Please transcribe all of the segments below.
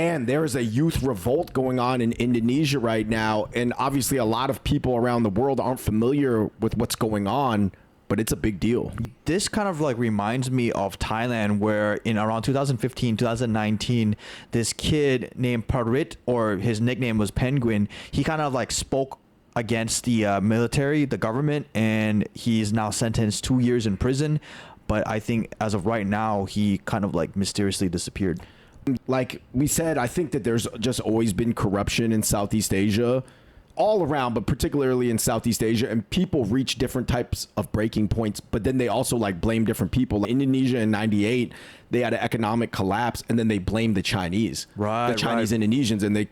And there is a youth revolt going on in Indonesia right now. And obviously, a lot of people around the world aren't familiar with what's going on, but it's a big deal. This kind of like reminds me of Thailand, where in around 2015, 2019, this kid named Parit, or his nickname was Penguin, he kind of like spoke against the military, the government, and he's now sentenced 2 years in prison. But I think as of right now, he kind of like mysteriously disappeared. Like we said, I think that there's just always been corruption in Southeast Asia, all around, but particularly in Southeast Asia, and people reach different types of breaking points, but then they also like blame different people. Like Indonesia in 98, they had an economic collapse, and then they blamed the Chinese, the Chinese Indonesians, and they,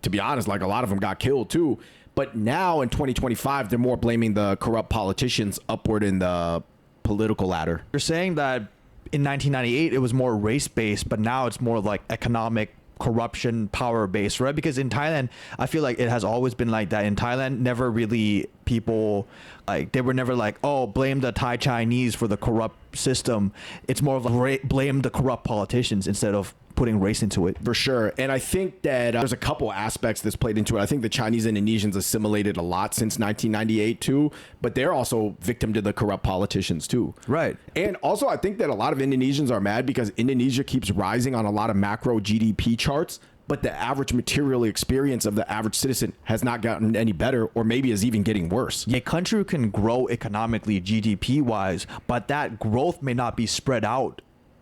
to be honest, like a lot of them got killed too. But now in 2025, they're more blaming the corrupt politicians upward in the political ladder. You're saying that in 1998 it was more race-based, but now it's more like economic corruption, power-based, right? Because in Thailand, I feel like it has always been like that. In Thailand, never really people like, they were never like, oh, blame the Thai Chinese for the corrupt system. It's more of like blame the corrupt politicians instead of putting race into it. For sure. And I think that there's a couple aspects that's played into it. I think the Chinese and Indonesians assimilated a lot since 1998 too, but they're also victim to the corrupt politicians too. Right. And also I think that a lot of Indonesians are mad because Indonesia keeps rising on a lot of macro GDP charts, but the average material experience of the average citizen has not gotten any better, or maybe is even getting worse. A country can grow economically, GDP wise, but that growth may not be spread out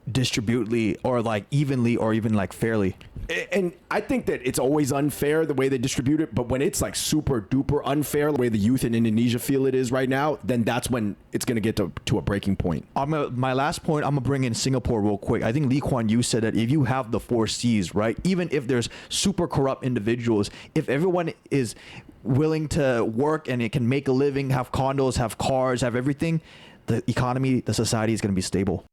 distributely or like evenly or even like fairly. And I think that it's always unfair the way they distribute it, but when it's like super duper unfair, the way the youth in Indonesia feel it is right now, then that's when it's going to get to a breaking point. My last point, I'm gonna bring in Singapore real quick. I think Lee Kuan Yew said that if you have the 4 Cs, right, even if there's super corrupt individuals, if everyone is willing to work and it can make a living, have condos, have cars, have everything, the economy, the society is going to be stable.